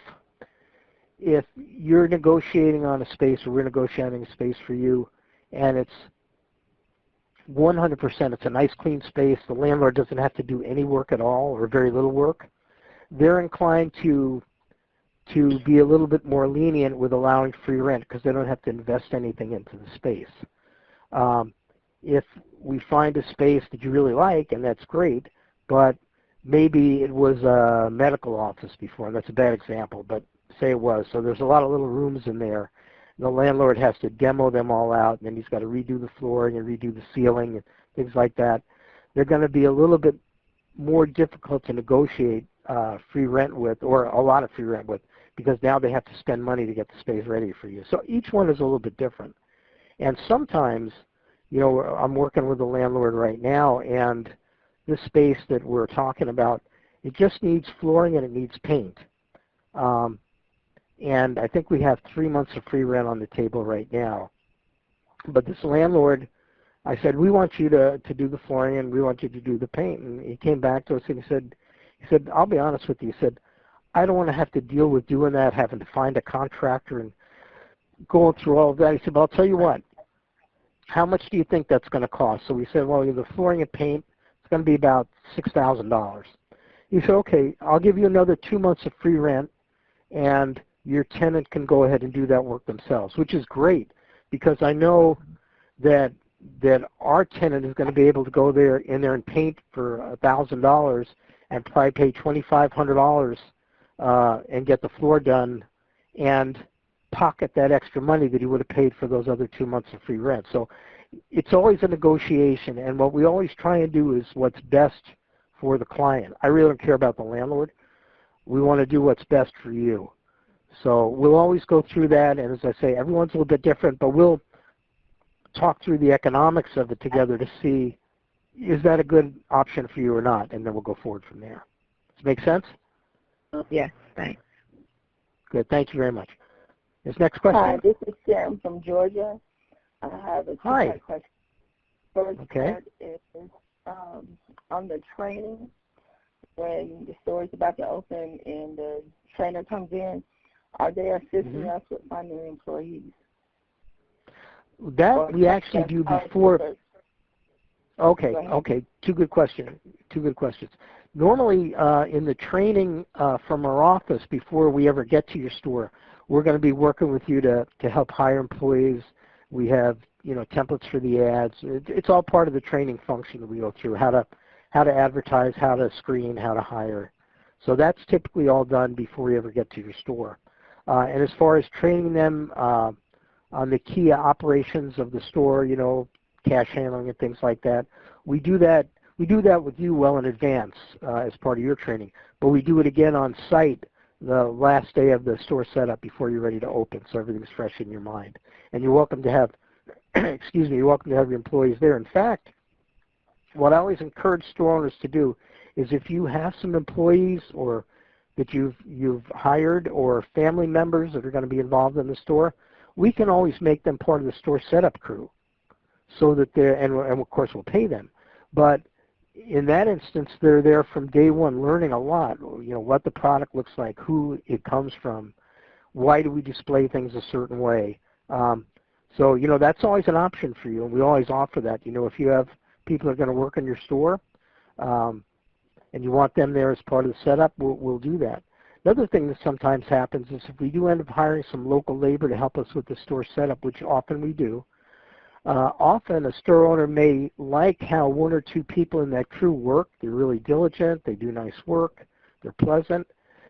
A: you're negotiating on a space, or we're negotiating a space for you, and it's 100%, it's a nice clean space, the landlord doesn't have to do any work at all or very little work, they're inclined to be a little bit more lenient with allowing free rent because they don't have to invest anything into the space. If we find a space that you really like, and that's great, but maybe it was a medical office before, and that's a bad example, but say it was. So there's a lot of little rooms in there. The landlord has to demo them all out, and then he's got to redo the flooring and redo the ceiling and things like that. They're going to be a little bit more difficult to negotiate free rent with, or a lot of free rent with, because now they have to spend money to get the space ready for you. So each one is a little bit different. And sometimes, I'm working with a landlord right now, and this space that we're talking about, it just needs flooring and it needs paint. And I think we have 3 months of free rent on the table right now. But this landlord, I said, we want you to do the flooring and we want you to do the paint. And he came back to us and he said, I'll be honest with you. He said, I don't want to have to deal with doing that, having to find a contractor and going through all of that. He said, but I'll tell you what, how much do you think that's going to cost? So we said, well, the flooring and paint, it's going to be about $6,000. He said, okay, I'll give you another 2 months of free rent, and your tenant can go ahead and do that work themselves, which is great because I know that our tenant is going to be able to go in there and paint for $1,000 and probably pay $2,500 and get the floor done and pocket that extra money that he would have paid for those other 2 months of free rent. So it's always a negotiation, and what we always try and do is what's best for the client. I really don't care about the landlord. We want to do what's best for you. So we'll always go through that, and as I say, everyone's a little bit different, but we'll talk through the economics of it together to see, is that a good option for you or not, and then we'll go forward from there. Does it make sense?
E: Yes, thanks.
A: Good, thank you very much. This next question?
B: Hi, this is Sharon from Georgia. I have a two-part question. First part is on the training. When the store is about to open and the trainer comes in, are they assisting us with finding employees?
A: That we actually do before. Okay. Two good questions. Normally, in the training from our office, before we ever get to your store, we're going to be working with you to help hire employees. We have, templates for the ads. It's all part of the training function that we go through, how to advertise, how to screen, how to hire. So that's typically all done before we ever get to your store. And as far as training them on the key operations of the store, cash handling and things like that, we do that with you well in advance as part of your training. But we do it again on site the last day of the store setup before you're ready to open, so everything's fresh in your mind. And you're welcome to have, you're welcome to have your employees there. In fact, what I always encourage store owners to do is if you have some employees or that you've hired or family members that are going to be involved in the store, we can always make them part of the store setup crew, so that they're, and of course we'll pay them, but in that instance they're there from day one learning a lot, what the product looks like, who it comes from, why do we display things a certain way. So that's always an option for you, and we always offer that. If you have people that are going to work in your store and you want them there as part of the setup, we'll do that. Another thing that sometimes happens is if we do end up hiring some local labor to help us with the store setup, which often we do, often a store owner may like how one or two people in that crew work. They're really diligent, they do nice work, they're pleasant.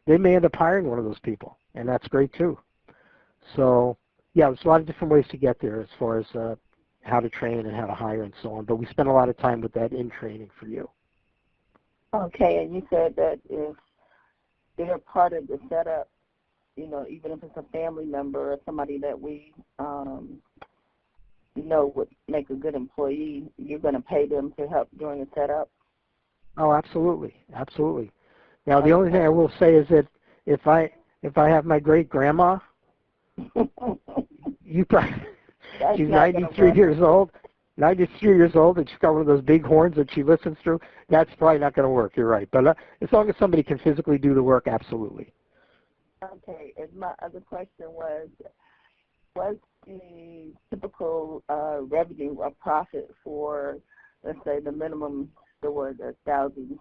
A: They may end up hiring one of those people, and that's great too. So yeah, there's a lot of different ways to get there as far as how to train and how to hire and so on, but we spend a lot of time with that in training for you.
B: Okay, and you said that if they're part of the setup, even if it's a family member or somebody that we would make a good employee, you're going to pay them to help during the setup?
A: Oh, absolutely. Now, the only thing I will say is that if I have my great-grandma, she's 93 years old, and she's got one of those big horns that she listens through, that's probably not going to work. You're right. But as long as somebody can physically do the work, absolutely.
B: Okay. And my other question was the typical revenue or profit for, let's say, the minimum store, the 1,000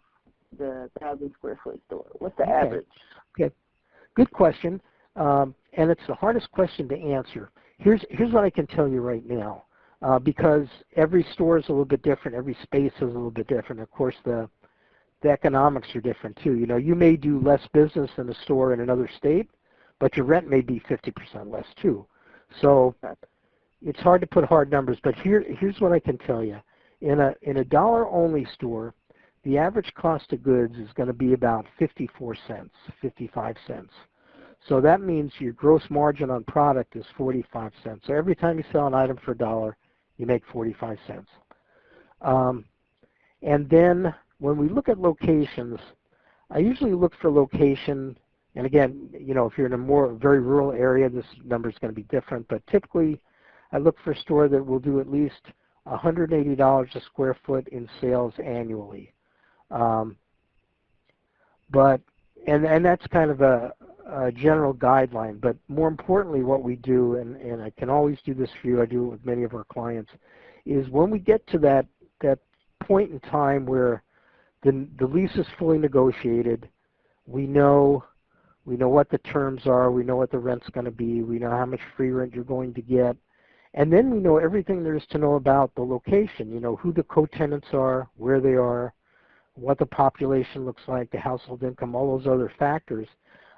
B: square foot store? What's the average?
A: Okay. Good question. And it's the hardest question to answer. Here's what I can tell you right now. Because every store is a little bit different, every space is a little bit different. Of course, the economics are different too. You may do less business in a store in another state, but your rent may be 50% less too. So it's hard to put hard numbers, but here's what I can tell you. In a dollar-only store, the average cost of goods is going to be about 54 cents, 55 cents. So that means your gross margin on product is 45 cents. So every time you sell an item for $1, you make 45 cents. And then when we look at locations, I usually look for location, and again, if you're in a very rural area, this number is going to be different, but typically I look for a store that will do at least $180 a square foot in sales annually. And that's kind of a general guideline, but more importantly what we do, and I can always do this for you, I do it with many of our clients, is when we get to that point in time where the lease is fully negotiated, we know what the terms are, we know what the rent's going to be, we know how much free rent you're going to get, and then we know everything there is to know about the location, who the co-tenants are, where they are, what the population looks like, the household income, all those other factors.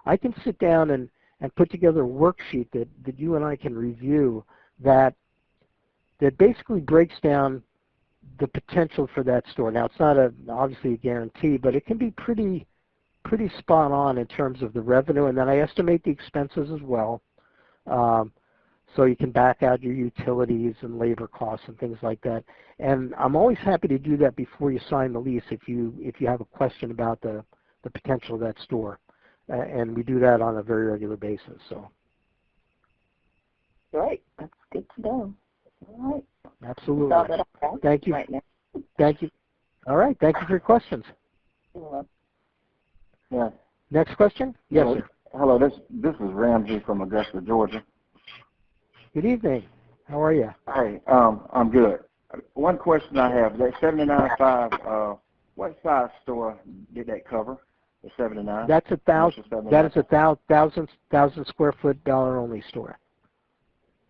A: I can sit down and put together a worksheet that you and I can review that basically breaks down the potential for that store. Now, it's not obviously a guarantee, but it can be pretty pretty spot on in terms of the revenue, and then I estimate the expenses as well. So you can back out your utilities and labor costs and things like that. And I'm always happy to do that before you sign the lease if you have a question about the potential of that store. And we do that on a very regular basis. So.
B: Great. That's good to know. All right.
A: Absolutely.
B: That's all that I have
A: Thank you.
B: right now.
A: Thank you. All right. Thank you for your questions.
F: Yeah.
A: Next question? Yes,
F: Hello.
A: sir.
F: Hello. This is Ramsey from Augusta, Georgia.
A: Good evening. How are you?
F: Hey, I'm good. One question I have: that 79.5. What size store did that cover? The 79.
A: That's a thousand. That is a thousand square foot dollar only store.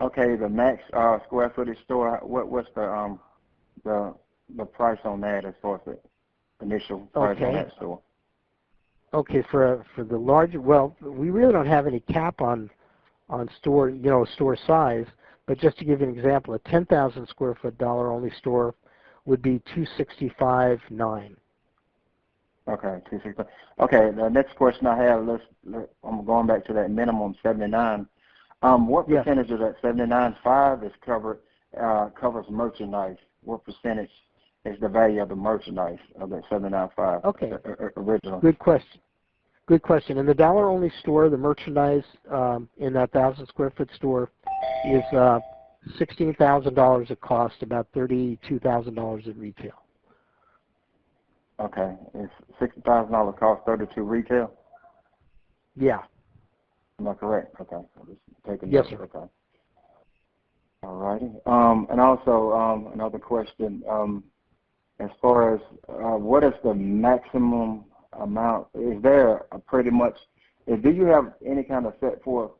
F: Okay, the max square footage store. What's the price on that as far as the initial price on that store?
A: Okay, for the larger, well, we really don't have any cap on store, store size. But just to give you an example, a 10,000 square foot dollar only store would be $265,900.
F: Okay, 265. Okay, the next question I have, I'm going back to that minimum 79. What percentage of that 79.5 is covers merchandise? What percentage is the value of the merchandise of that 79.5?
A: Okay.
F: Original.
A: Good question. Good question. In the dollar only store, the merchandise in that 1,000 square foot store is $16,000 at cost, about $32,000 at retail.
F: Okay, it's $60,000 cost, $32 retail.
A: Yeah.
F: Am I correct? Okay, I'll just take a note.
A: Yes, sir.
F: Okay. All righty. And also another question. As far as what is the maximum amount? Is there pretty much? Do you have any kind of set forth?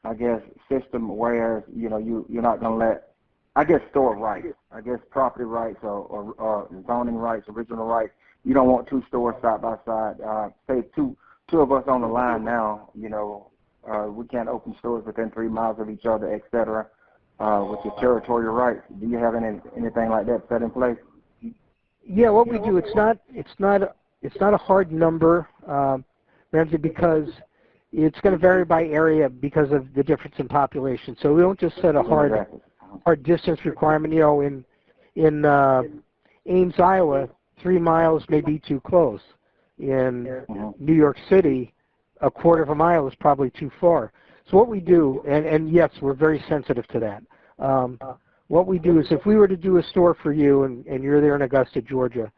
F: I guess system where you're not going to let, I guess, store rights, I guess property rights or zoning rights, original rights. You don't want two stores side by side. Say two of us on the line now. We can't open stores within 3 miles of each other, etc. With your territorial rights. Do you have anything like that set in place?
A: Yeah, what we do, it's not a hard number, Ramsey, because it's going to vary by area because of the difference in population. So we don't just set a hard distance requirement. In Ames, Iowa, 3 miles may be too close. In New York City, a quarter of a mile is probably too far. So what we do, and yes, we're very sensitive to that. What we do is if we were to do a store for you and you're there in Augusta, Georgia,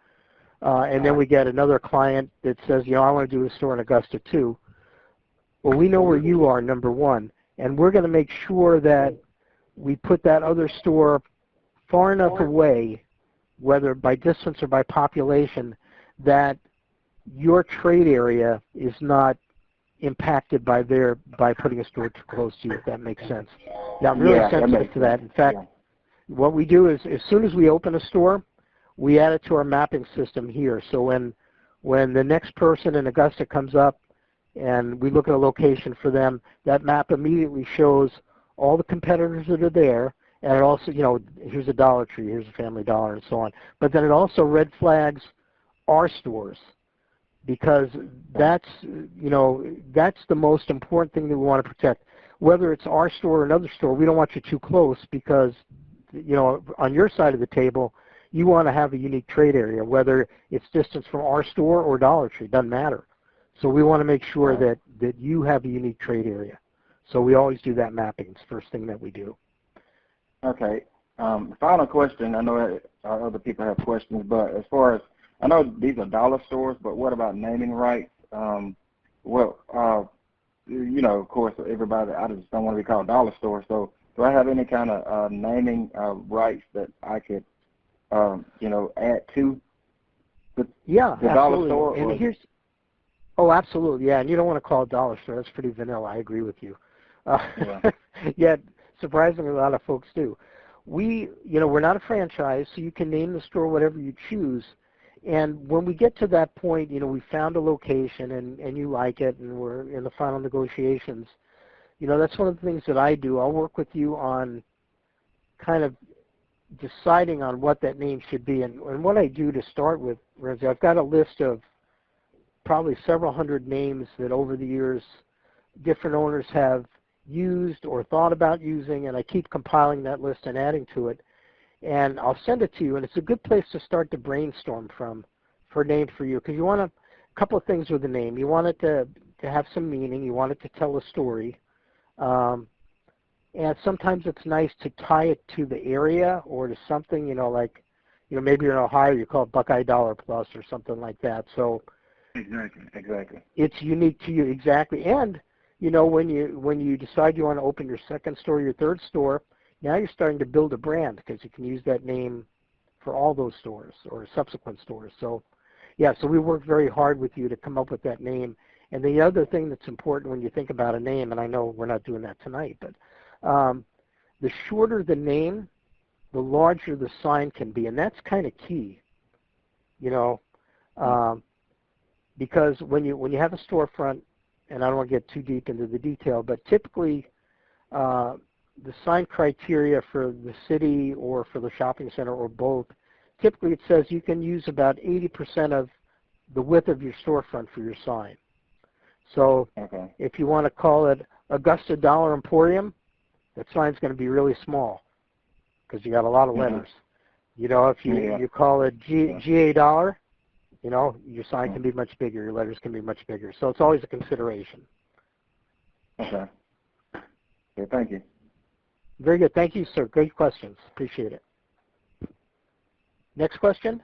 A: and then we get another client that says, I want to do a store in Augusta too, well, we know where you are, number one, and we're going to make sure that we put that other store far enough away, whether by distance or by population, that your trade area is not impacted by putting a store too close to you, if that makes sense. Yeah, I'm really sensitive to that. In fact, what we do is as soon as we open a store, we add it to our mapping system here. So when the next person in Augusta comes up and we look at a location for them, that map immediately shows all the competitors that are there, and it also, here's a Dollar Tree, here's a Family Dollar, and so on. But then it also red flags our stores, because that's the most important thing that we want to protect. Whether it's our store or another store, we don't want you too close because, on your side of the table, you want to have a unique trade area, whether it's distance from our store or Dollar Tree, doesn't matter. So we want to make sure that you have a unique trade area. So we always do that mapping. It's the first thing that we do.
F: Okay. Final question. I know other people have questions, but as far as, I know these are dollar stores, but what about naming rights? Of course, everybody, I just don't want to be called dollar store. So do I have any kind of naming rights that I could, add to the dollar store?
A: And oh, absolutely, yeah. And you don't want to call it dollar store. That's pretty vanilla. I agree with you. Yet, surprisingly, a lot of folks do. We're not a franchise, so you can name the store whatever you choose. And when we get to that point, we found a location and you like it and we're in the final negotiations, that's one of the things that I do. I'll work with you on kind of deciding on what that name should be. And what I do to start with, Ramsey, I've got a list of probably several hundred names that over the years different owners have used or thought about using, and I keep compiling that list and adding to it. And I'll send it to you, and it's a good place to start to brainstorm from for a name for you, because you want a couple of things with the name. You want it to have some meaning. You want it to tell a story. And sometimes it's nice to tie it to the area or to something, like, maybe you're in Ohio, you call it Buckeye Dollar Plus or something like that. So
F: Exactly.
A: It's unique to you, exactly. And, when you decide you want to open your second store, your third store, now you're starting to build a brand because you can use that name for all those stores or subsequent stores. So, yeah, so we worked very hard with you to come up with that name. And the other thing that's important when you think about a name, and I know we're not doing that tonight, but the shorter the name, the larger the sign can be, and that's kind of key, because when you have a storefront, and I don't want to get too deep into the detail, but typically the sign criteria for the city or for the shopping center or both, typically it says you can use about 80% of the width of your storefront for your sign. So if you want to call it Augusta Dollar Emporium, that sign's going to be really small because you got a lot of letters. If you call it GA Dollar, your sign can be much bigger, your letters can be much bigger. So it's always a consideration.
F: Okay. Thank you.
A: Very good. Thank you, sir. Great questions. Appreciate it. Next question.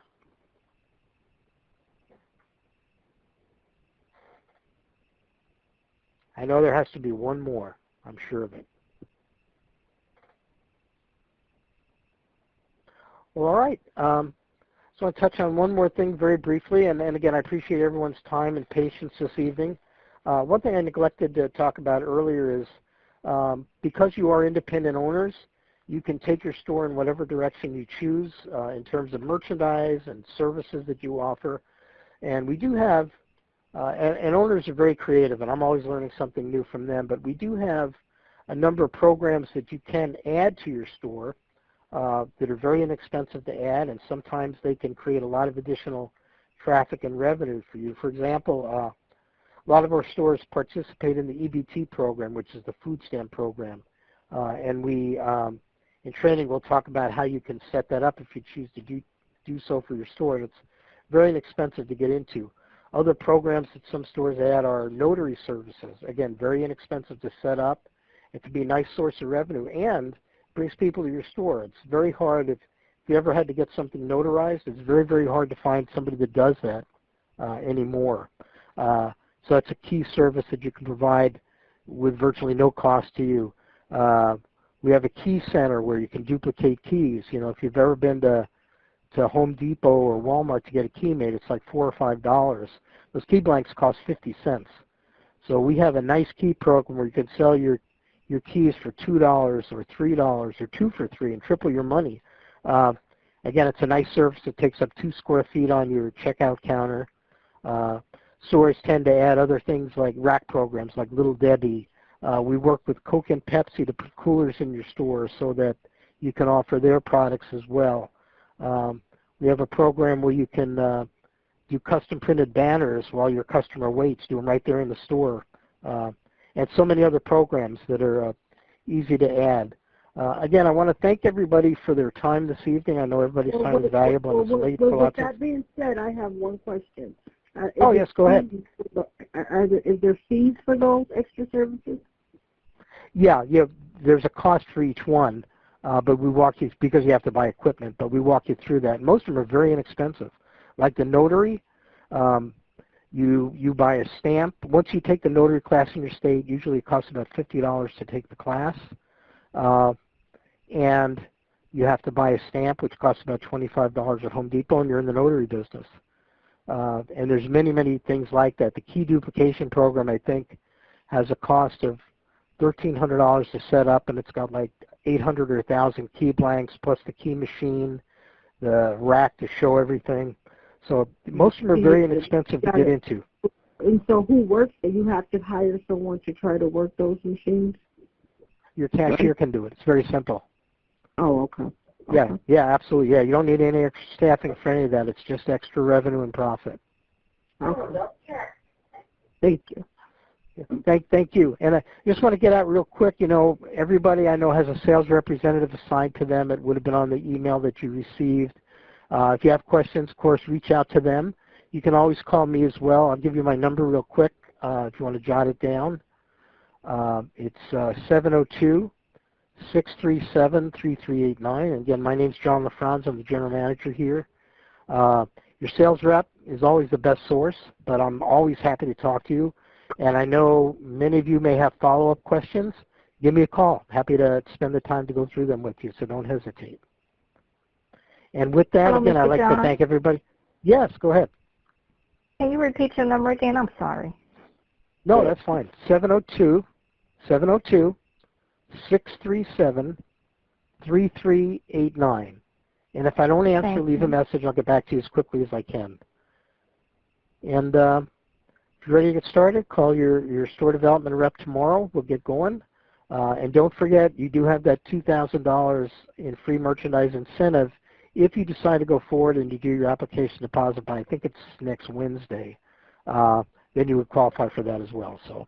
A: I know there has to be one more. I'm sure of it. Well, all right. So I want to touch on one more thing very briefly, and again, I appreciate everyone's time and patience this evening. One thing I neglected to talk about earlier is because you are independent owners, you can take your store in whatever direction you choose in terms of merchandise and services that you offer. And we do have, and owners are very creative, and I'm always learning something new from them, but we do have a number of programs that you can add to your store that are very inexpensive to add, and sometimes they can create a lot of additional traffic and revenue for you. For example, a lot of our stores participate in the EBT program, which is the food stamp program. And we, in training, we'll talk about how you can set that up if you choose to do so for your store. And it's very inexpensive to get into. Other programs that some stores add are notary services. Again, very inexpensive to set up. It can be a nice source of revenue and brings people to your store. It's very hard if you ever had to get something notarized. It's very, very hard to find somebody that does that anymore. So that's a key service that you can provide with virtually no cost to you. We have a key center where you can duplicate keys. If you've ever been to Home Depot or Walmart to get a key made, it's like $4 or $5. Those key blanks cost 50 cents. So we have a nice key program where you can sell your keys for $2 or $3 or 2 for $3 and triple your money. Again, it's a nice service that takes up 2 square feet on your checkout counter. Stores tend to add other things like rack programs like Little Debbie. We work with Coke and Pepsi to put coolers in your store so that you can offer their products as well. We have a program where you can do custom printed banners while your customer waits, do them right there in the store. And so many other programs that are easy to add. Again, I want to thank everybody for their time this evening. I know everybody's time is valuable and it's late for lots of...
B: With that being said, I have one question.
A: Yes, go ahead.
B: Is there fees for those extra services?
A: Yeah, there's a cost for each one, but we walk you, because you have to buy equipment, but we walk you through that. Most of them are very inexpensive. Like the notary, you buy a stamp. Once you take the notary class in your state, usually it costs about $50 to take the class. And you have to buy a stamp, which costs about $25 at Home Depot, and you're in the notary business. And there's many, many things like that. The key duplication program, I think, has a cost of $1,300 to set up, and it's got like 800 or 1,000 key blanks, plus the key machine, the rack to show everything. So most of them are very inexpensive to get into.
B: And so who works? You have to hire someone to try to work those machines?
A: Your cashier can do it. It's very simple.
B: Oh, okay.
A: Yeah, absolutely. Yeah, you don't need any extra staffing for any of that. It's just extra revenue and profit.
B: Okay. Thank you.
A: Thank you. And I just want to get out real quick, everybody I know has a sales representative assigned to them. It would have been on the email that you received. If you have questions, of course, reach out to them. You can always call me as well. I'll give you my number real quick if you want to jot it down. It's 702-637-3389. Again, my name's John LaFronz. I'm the general manager here. Your sales rep is always the best source, but I'm always happy to talk to you. And I know many of you may have follow-up questions. Give me a call. Happy to spend the time to go through them with you, so don't hesitate. And with that, again, I'd like to thank everybody. Yes, go ahead.
D: Can you repeat your number again? I'm sorry.
A: No, that's fine. 702-637-3389. And if I don't answer, leave a message. I'll get back to you as quickly as I can. And if you're ready to get started, call your store development rep tomorrow. We'll get going. And don't forget, you do have that $2,000 in free merchandise incentive if you decide to go forward and you do your application deposit by, I think it's next Wednesday. Then you would qualify for that as well. So,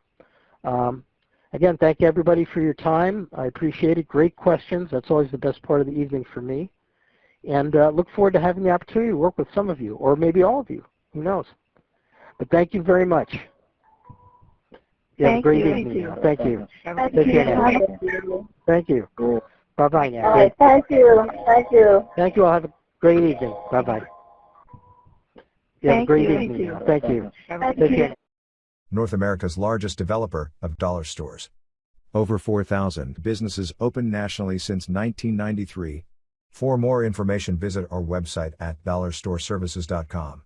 A: again, thank you everybody for your time. I appreciate it. Great questions. That's always the best part of the evening for me. And look forward to having the opportunity to work with some of you, or maybe all of you. Who knows? But thank you very much. You have a great evening now. Thank you. Take care now. Thank you. Bye-bye now.
B: All right, thank you. Thank you.
A: Thank you all. Have a great evening. Bye-bye. You have a great evening now. Thank you. Take care.
G: North America's largest developer of dollar stores. Over 4,000 businesses opened nationally since 1993. For more information, visit our website at dollarstoreservices.com.